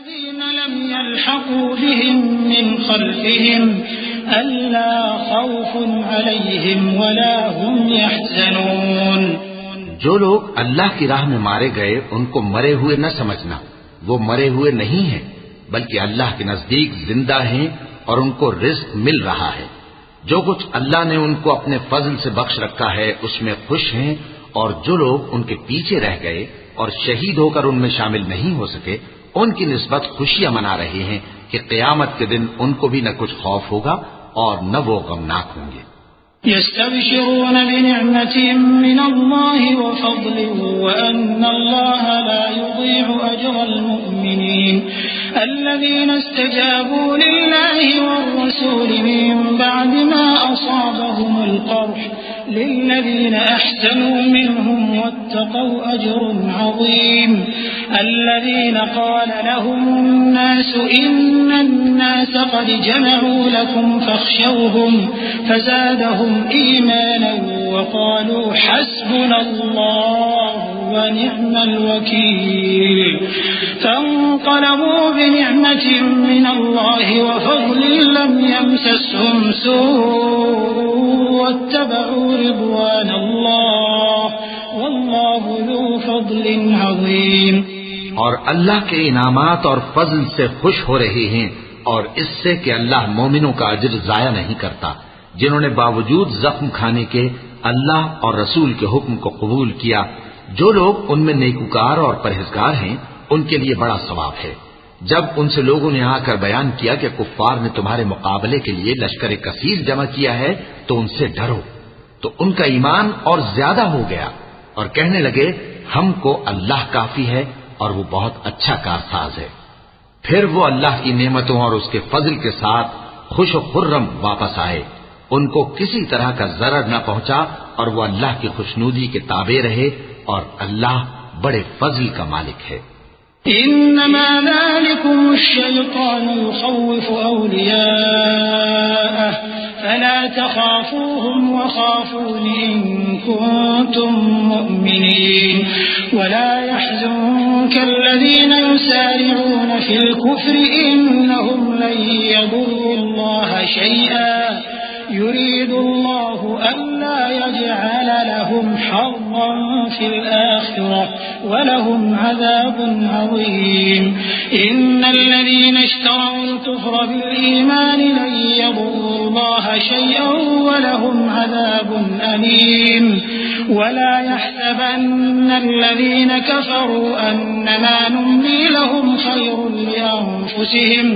الذين لم يلحقوا بهم من خلفهم ألا خوف عليهم ولا هم يحزنون۔ جو لوگ اللہ کی راہ میں مارے گئے ان کو مرے ہوئے نہ سمجھنا، وہ مرے ہوئے نہیں ہیں بلکہ اللہ کے نزدیک زندہ ہیں اور ان کو رزق مل رہا ہے۔ جو کچھ اللہ نے ان کو اپنے فضل سے بخش رکھا ہے اس میں خوش ہیں، اور جو لوگ ان کے پیچھے رہ گئے اور شہید ہو کر ان میں شامل نہیں ہو سکے ان کی نسبت خوشیاں منا رہے ہیں کہ قیامت کے دن ان کو بھی نہ کچھ خوف ہوگا اور نہ وہ غمناک ہوں گے۔ يستبشرون بنعمة من الله وفضل وأن الله لا يضيع أجر المؤمنين الذين استجابوا لله والرسول من بعد ما أصابهم القرح للذين أحسنوا منهم واتقوا أجر عظيم الذين قال لهم الناس إن الناس قد جمعوا لكم فاخشوهم فزادهم إيمانا وقالوا حسبنا الله ونعم الوكيل فانقلبوا بنعمة من الله وفضل لم يمسسهم سوء واتبعوا رضوان الله والله ذو فضل عظيم۔ اور اللہ کے انعامات اور فضل سے خوش ہو رہے ہیں اور اس سے کہ اللہ مومنوں کا اجر ضائع نہیں کرتا جنہوں نے باوجود زخم کھانے کے اللہ اور رسول کے حکم کو قبول کیا۔ جو لوگ ان میں نیکوکار اور پرہیزگار ہیں ان کے لیے بڑا ثواب ہے۔ جب ان سے لوگوں نے آ کر بیان کیا کہ کفار نے تمہارے مقابلے کے لیے لشکر کثیر جمع کیا ہے تو ان سے ڈرو، تو ان کا ایمان اور زیادہ ہو گیا اور کہنے لگے ہم کو اللہ کافی ہے اور وہ بہت اچھا کارساز ہے۔ پھر وہ اللہ کی نعمتوں اور اس کے فضل کے ساتھ خوش و خرم واپس آئے، ان کو کسی طرح کا ضرر نہ پہنچا اور وہ اللہ کی خوشنودی کے تابع رہے اور اللہ بڑے فضل کا مالک ہے۔ انما ذلكم الشيطان يخوف اولياءه فلا تخافوهم وخافون ان كنتم مؤمنين ولا يحزنك الذين يسارعون في الكفر انهم لن يضروا الله شيئا يريد الله ألا يجعل لهم حظا في الآخرة ولهم عذاب عظيم إن الذين اشتروا الكفر بالإيمان لن يضروا الله شيئا ولهم عذاب أليم ولا يحسبن الذين كفروا أنما نملي لهم خير لأنفسهم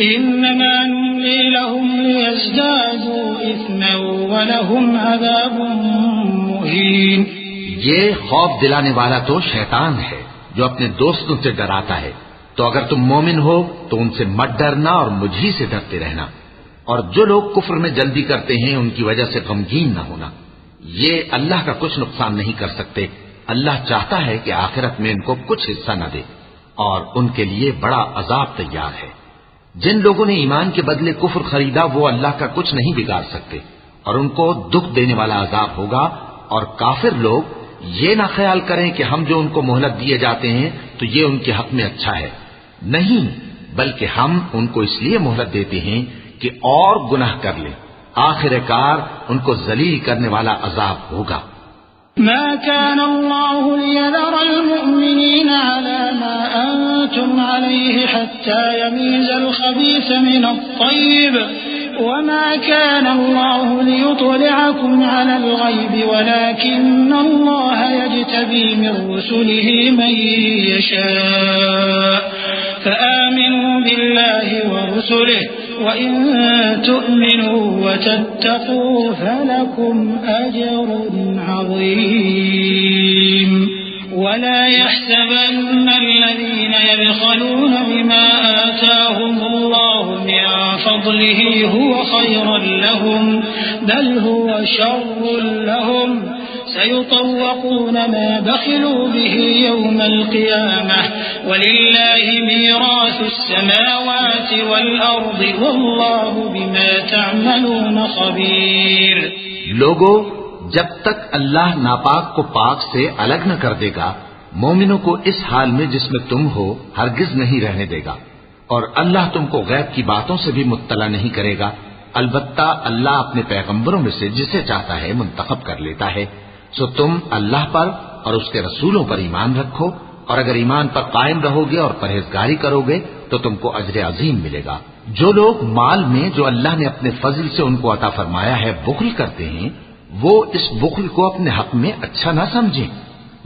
إنما نملي لهم ليزدادوا إثما ولهم عذاب مهين۔ یہ خوف دلانے والا تو شیطان ہے جو اپنے دوستوں سے ڈراتا ہے، تو اگر تم مومن ہو تو ان سے مت ڈرنا اور مجھی سے ڈرتے رہنا، اور جو لوگ کفر میں جلدی کرتے ہیں ان کی وجہ سے غمگین نہ ہونا، یہ اللہ کا کچھ نقصان نہیں کر سکتے۔ اللہ چاہتا ہے کہ آخرت میں ان کو کچھ حصہ نہ دے اور ان کے لیے بڑا عذاب تیار ہے۔ جن لوگوں نے ایمان کے بدلے کفر خریدا وہ اللہ کا کچھ نہیں بگاڑ سکتے اور ان کو دکھ دینے والا عذاب ہوگا۔ اور کافر لوگ یہ نہ خیال کریں کہ ہم جو ان کو مہلت دیے جاتے ہیں تو یہ ان کے حق میں اچھا ہے، نہیں، بلکہ ہم ان کو اس لیے مہلت دیتے ہیں کہ اور گناہ کر لیں، آخر کار ان کو ذلیل کرنے والا عذاب ہوگا۔ ما كان الله ليذر المؤمنين على ما أنتم عليه حتى يميز الخبيث من الطيب وما كان الله ليطلعكم على الغيب ولكن الله يجتبي من رسله من يشاء فآمنوا بالله ورسله وإن تؤمنوا وتتقوا فلكم أجر عظيم ولا يحسبن الذين يبخلون بما آتاهم الله من فضله هو خيرا لهم بل هو شر لهم سيطوقون ما بخلوا به يوم القيامة ولله ميراث السماوات والأرض والله بما تعملون خبير۔ لوگو، جب تک اللہ ناپاک کو پاک سے الگ نہ کر دے گا مومنوں کو اس حال میں جس میں تم ہو ہرگز نہیں رہنے دے گا، اور اللہ تم کو غیب کی باتوں سے بھی مطلع نہیں کرے گا، البتہ اللہ اپنے پیغمبروں میں سے جسے چاہتا ہے منتخب کر لیتا ہے۔ سو تم اللہ پر اور اس کے رسولوں پر ایمان رکھو، اور اگر ایمان پر قائم رہو گے اور پرہیزگاری کرو گے تو تم کو اجر عظیم ملے گا۔ جو لوگ مال میں جو اللہ نے اپنے فضل سے ان کو عطا فرمایا ہے بخل کرتے ہیں، وہ اس بخل کو اپنے حق میں اچھا نہ سمجھیں،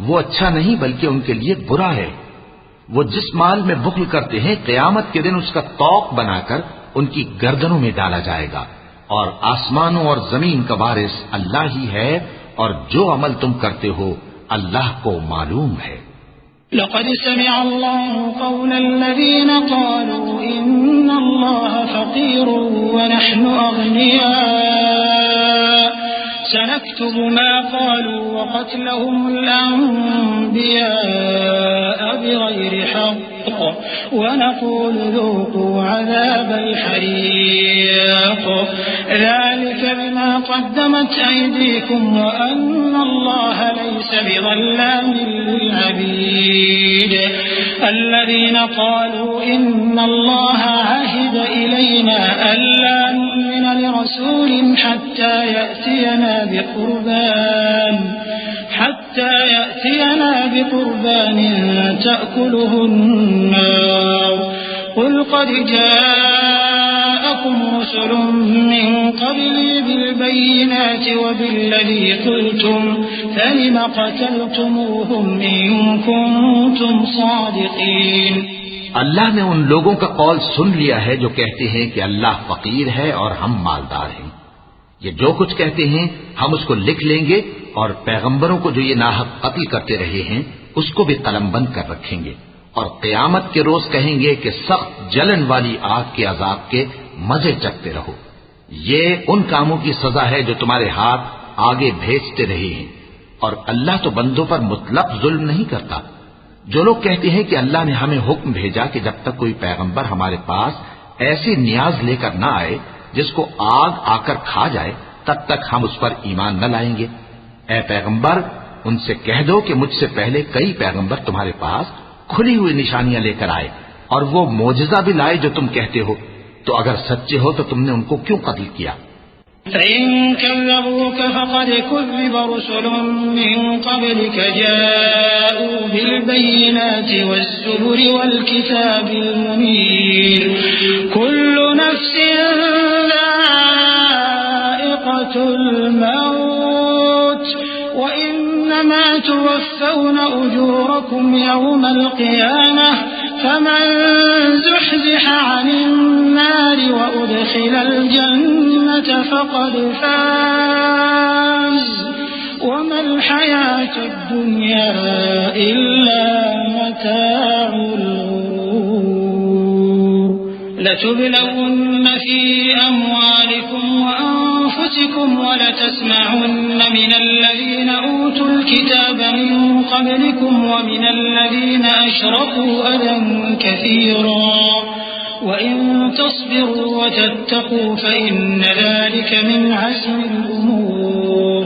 وہ اچھا نہیں بلکہ ان کے لیے برا ہے۔ وہ جس مال میں بخل کرتے ہیں قیامت کے دن اس کا طوق بنا کر ان کی گردنوں میں ڈالا جائے گا، اور آسمانوں اور زمین کا وارث اللہ ہی ہے، اور جو عمل تم کرتے ہو اللہ کو معلوم ہے۔ لقد سمع الله قول الذين قالوا إن الله فقير ونحن أغنياء سنكتب ما قالوا وقتلهم الأنبياء بغير حق ونقول ذوقوا عذاب الحريق ذلك بما قدمت أيديكم وأن الله ليس بظلام للعبيد الذين قالوا إن الله عهد إلينا ألا نؤمن لرسول حتى يأتينا بقربان تأكله النار قل قد جاءكم رسل من قبلي بالبينات وبالذي قلتم فلم قتلتموهم إن كنتم صادقين۔ اللہ نے ان لوگوں کا قول سن لیا ہے جو کہتے ہیں کہ اللہ فقیر ہے اور ہم مالدار ہیں۔ یہ جو کچھ کہتے ہیں ہم اس کو لکھ لیں گے، اور پیغمبروں کو جو یہ ناحق قتل کرتے رہے ہیں اس کو بھی قلم بند کر رکھیں گے، اور قیامت کے روز کہیں گے کہ سخت جلن والی آگ کے عذاب کے مزے چکھتے رہو۔ یہ ان کاموں کی سزا ہے جو تمہارے ہاتھ آگے بھیجتے رہے ہیں، اور اللہ تو بندوں پر مطلق ظلم نہیں کرتا۔ جو لوگ کہتے ہیں کہ اللہ نے ہمیں حکم بھیجا کہ جب تک کوئی پیغمبر ہمارے پاس ایسی نیاز لے کر نہ آئے جس کو آگ آ کر کھا جائے تب تک ہم اس پر ایمان نہ لائیں گے، اے پیغمبر ان سے کہہ دو کہ مجھ سے پہلے کئی پیغمبر تمہارے پاس کھلی ہوئی نشانیاں لے کر آئے اور وہ معجزہ بھی لائے جو تم کہتے ہو، تو اگر سچے ہو تو تم نے ان کو کیوں قتل کیا؟ فإن كذبوك فقد كذب رسل من قبلك جاءوا بالبينات والزبر والكتاب المنير كل نفس ذائقة الموت وإنما توفون أجوركم يوم القيامة فمن زحزح عن النار وأدخل الجنة فقد فاز وما الحياة الدنيا إلا متاع الغرور لتبلون في أموالكم وأنفسكم ولتسمعن من الذين أوتوا الكتاب من قبلكم ومن الذين أشركوا أذى كثيرا وإن تصبروا وتتقوا فإن ذلك من عزم الأمور۔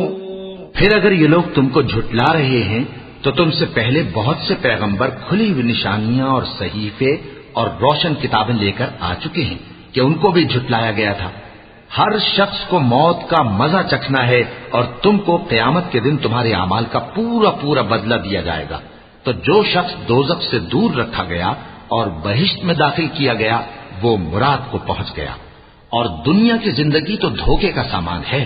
پھر اگر یہ لوگ تم کو جھٹلا رہے ہیں تو تم سے پہلے بہت سے پیغمبر کھلی ہوئی نشانیاں اور صحیفے اور روشن کتابیں لے کر آ چکے ہیں کہ ان کو بھی جھٹلایا گیا تھا۔ ہر شخص کو موت کا مزہ چکھنا ہے، اور تم کو قیامت کے دن تمہارے اعمال کا پورا پورا بدلہ دیا جائے گا۔ تو جو شخص دوزخ سے دور رکھا گیا اور بہشت میں داخل کیا گیا وہ مراد کو پہنچ گیا، اور دنیا کی زندگی تو دھوکے کا سامان ہے۔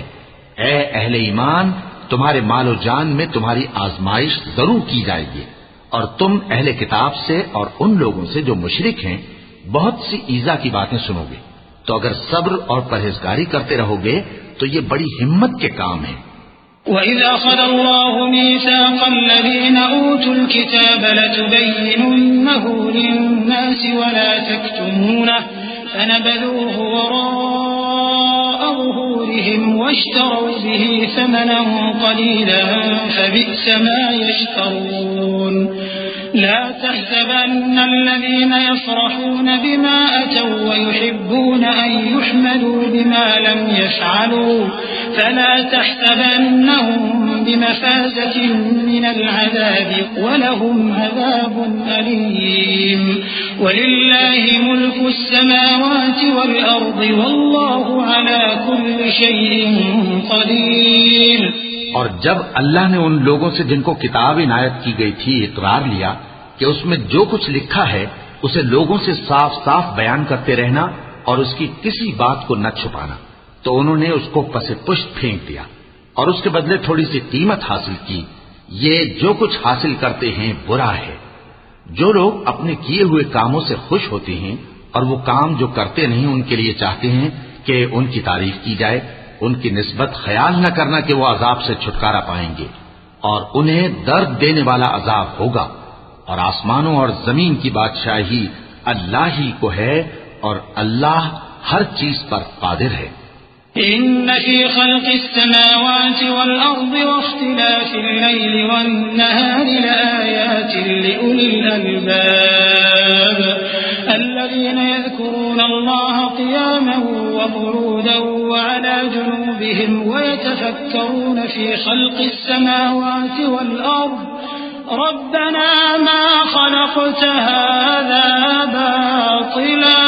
اے اہل ایمان، تمہارے مال و جان میں تمہاری آزمائش ضرور کی جائے گی، اور تم اہل کتاب سے اور ان لوگوں سے جو مشرک ہیں بہت سی ایذا کی باتیں سنو گے، تو اگر صبر اور پرہیزگاری کرتے رہو گے تو یہ بڑی ہمت کے کام ہیں۔ وَإِذْ أَخَذَ اللَّهُ مِيثَاقَ الَّذِينَ أُوتُوا الْكِتَابَ لَتُبَيِّنُنَّهُ لِلنَّاسِ وَلَا تَكْتُمُونَهُ فَنَبَذُوهُ وَرَاءَ ظُهُورِهِمْ وَاشْتَرَوْا بِهِ ثَمَنًا قَلِيلًا فَبِئْسَ مَا يَشْتَرُونَ لا تحسبن الذين يفرحون بما أتوا ويحبون أن يحمدوا بما لم يفعلوا فلا تحسبنهم بمفازة من العذاب ولهم عذاب أليم ولله ملك السماوات والأرض والله على كل شيء قدير۔ اور جب اللہ نے ان لوگوں سے جن کو کتاب عنایت کی گئی تھی اقرار لیا کہ اس میں جو کچھ لکھا ہے اسے لوگوں سے صاف صاف بیان کرتے رہنا اور اس کی کسی بات کو نہ چھپانا، تو انہوں نے اس کو پس پشت پھینک دیا اور اس کے بدلے تھوڑی سی قیمت حاصل کی۔ یہ جو کچھ حاصل کرتے ہیں برا ہے۔ جو لوگ اپنے کیے ہوئے کاموں سے خوش ہوتے ہیں اور وہ کام جو کرتے نہیں ان کے لیے چاہتے ہیں کہ ان کی تعریف کی جائے، ان کی نسبت خیال نہ کرنا کہ وہ عذاب سے چھٹکارا پائیں گے، اور انہیں درد دینے والا عذاب ہوگا۔ اور آسمانوں اور زمین کی بادشاہی اللہ ہی کو ہے اور اللہ ہر چیز پر قادر ہے۔ إن في خلق السماوات والأرض واختلاف الليل والنهار لآيات لأولي الألباب الذين يذكرون الله قياما وقعودا وعلى جنوبهم ويتفكرون في خلق السماوات والأرض ربنا ما خلقت هذا باطلا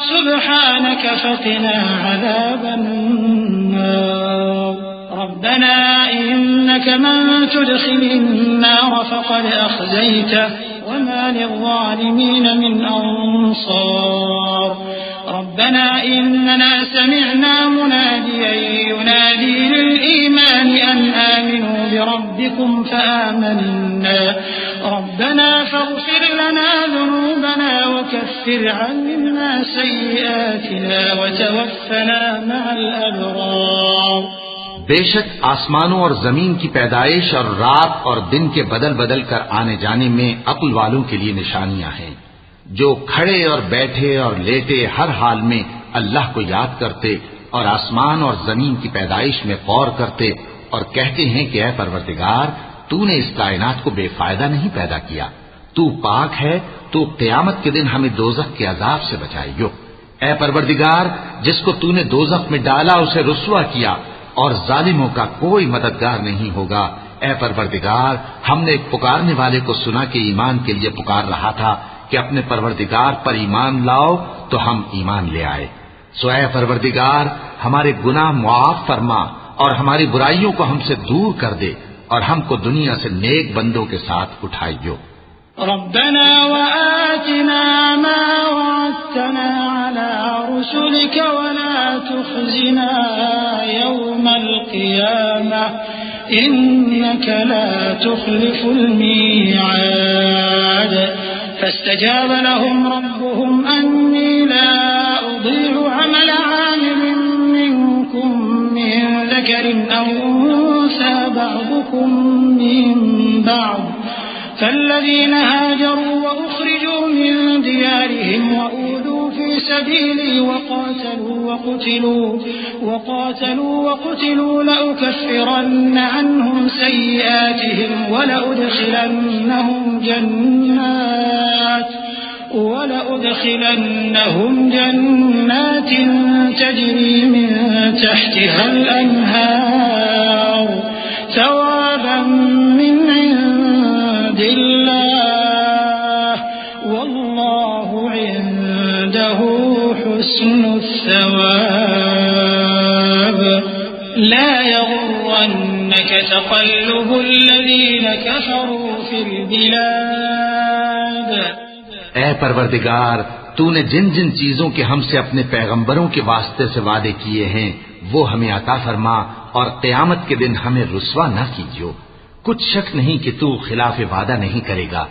سبحانك فقنا عذاب النار ربنا إنك من تدخل النار فقد أخزيته وما للظالمين من أنصار ربنا إننا سمعنا مناديا ينادي للإيمان أن آمنوا بربكم فآمنا ربنا فاغفر لنا ذنوبنا وكفر عنا سيئاتنا وتوفنا مع الأبرار۔ بے شک آسمانوں اور زمین کی پیدائش اور رات اور دن کے بدل بدل کر آنے جانے میں عقل والوں کے لیے نشانیاں ہیں، جو کھڑے اور بیٹھے اور لیٹے ہر حال میں اللہ کو یاد کرتے اور آسمان اور زمین کی پیدائش میں غور کرتے اور کہتے ہیں کہ اے پروردگار تو نے اس کائنات کو بے فائدہ نہیں پیدا کیا، تو پاک ہے، تو قیامت کے دن ہمیں دوزخ کے عذاب سے بچائیو۔ اے پروردگار جس کو تو نے دوزخ میں ڈالا اسے رسوا کیا اور ظالموں کا کوئی مددگار نہیں ہوگا۔ اے پروردگار ہم نے ایک پکارنے والے کو سنا کہ ایمان کے لیے پکار رہا تھا کہ اپنے پروردگار پر ایمان لاؤ تو ہم ایمان لے آئے۔ سو اے پروردگار ہمارے گناہ معاف فرما اور ہماری برائیوں کو ہم سے دور کر دے اور ہم کو دنیا سے نیک بندوں کے ساتھ اٹھائیو۔ ربنا وآتنا ما وعدتنا على رسلك ولا تخزنا يوم القيامة إنك لا تخلف الميعاد فاستجاب لهم ربهم أني لا أضيع عمل عامل منكم من ذكر أو أنثى بعضكم من بعض فالذين هاجروا وأخرجوا من ديارهم وأوذوا في سبيلي وقاتلوا لأكفرن عنهم سيئاتهم ولأدخلنهم جنات تجري من تحتها الأنهار ثوابا من عند الله والله عنده حسن الثواب لا يغرنك تقلب الذين كفروا في البلاد۔ اے پروردگار تو نے جن جن چیزوں کے ہم سے اپنے پیغمبروں کے واسطے سے وعدے کیے ہیں وہ ہمیں عطا فرما اور قیامت کے دن ہمیں رسوا نہ کیجیو۔ کچھ شک نہیں کہ تو خلاف وعدہ نہیں کرے گا۔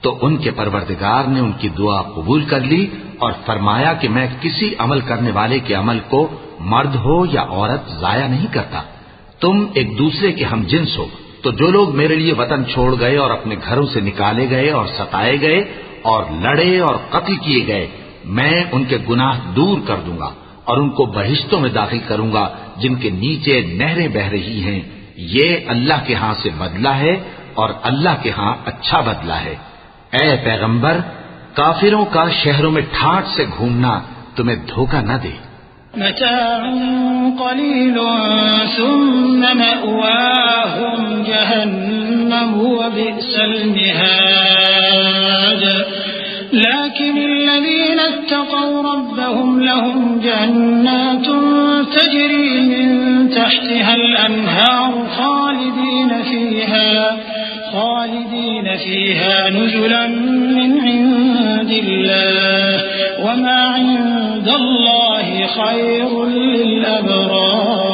تو ان کے پروردگار نے ان کی دعا قبول کر لی اور فرمایا کہ میں کسی عمل کرنے والے کے عمل کو مرد ہو یا عورت ضائع نہیں کرتا۔ تم ایک دوسرے کے ہم جنس ہو، تو جو لوگ میرے لیے وطن چھوڑ گئے اور اپنے گھروں سے نکالے گئے اور ستائے گئے اور لڑے اور قتل کیے گئے، میں ان کے گناہ دور کر دوں گا اور ان کو بہشتوں میں داخل کروں گا جن کے نیچے نہریں بہ رہی ہیں۔ یہ اللہ کے ہاں سے بدلہ ہے اور اللہ کے ہاں اچھا بدلہ ہے۔ اے پیغمبر کافروں کا شہروں میں ٹھاٹ سے گھومنا تمہیں دھوکہ نہ دے۔ متاع قليل ثم مأواهم جهنم وبئس المهاد لكن الذين اتقوا ربهم لهم جنات تجري من تحتها الأنهار خالدين فيها نزلا من عند الله وما عند الله خير للأبرار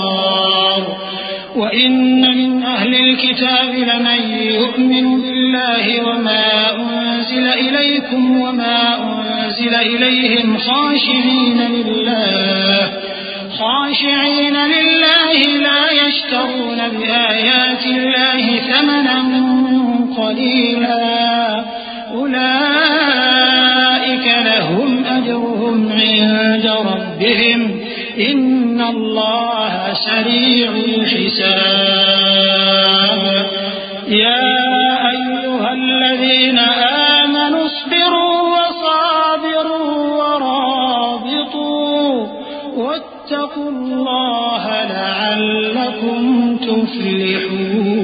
وإن من أهل الكتاب لمن يؤمن بالله وما أنزل إليكم وما أنزل إليهم خاشعين لله لا يشترون بآيات الله ثمنا قليلا أولئك لهم أجرهم عند ربهم إن الله سريع الحساب يا أيها الذين آمنوا اصبروا وصابروا ورابطوا واتقوا الله لعلكم تفلحون.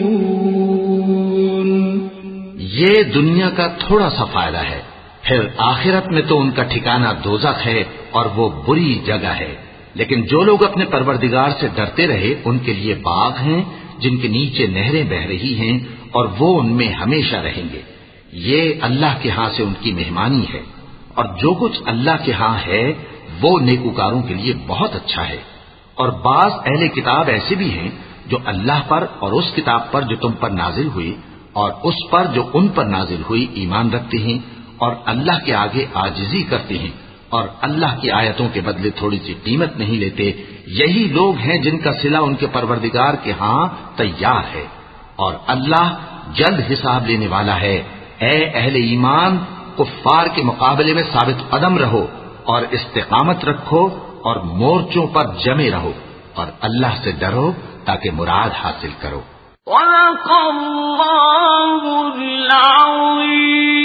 یہ دنیا کا تھوڑا سا فائدہ ہے، پھر آخرت میں تو ان کا ٹھکانہ دوزخ ہے اور وہ بری جگہ ہے. لیکن جو لوگ اپنے پروردگار سے ڈرتے رہے ان کے لیے باغ ہیں جن کے نیچے نہریں بہ رہی ہیں اور وہ ان میں ہمیشہ رہیں گے. یہ اللہ کے ہاں سے ان کی مہمانی ہے، اور جو کچھ اللہ کے ہاں ہے وہ نیکوکاروں کے لیے بہت اچھا ہے. اور بعض اہل کتاب ایسے بھی ہیں جو اللہ پر اور اس کتاب پر جو تم پر نازل ہوئی اور اس پر جو ان پر نازل ہوئی ایمان رکھتے ہیں اور اللہ کے آگے عاجزی کرتے ہیں اور اللہ کی آیتوں کے بدلے تھوڑی سی قیمت نہیں لیتے. یہی لوگ ہیں جن کا صلہ ان کے پروردگار کے ہاں تیار ہے، اور اللہ جلد حساب لینے والا ہے. اے اہل ایمان، کفار کے مقابلے میں ثابت قدم رہو اور استقامت رکھو اور مورچوں پر جمے رہو اور اللہ سے ڈرو تاکہ مراد حاصل کرو. صدق اللہ العظیم.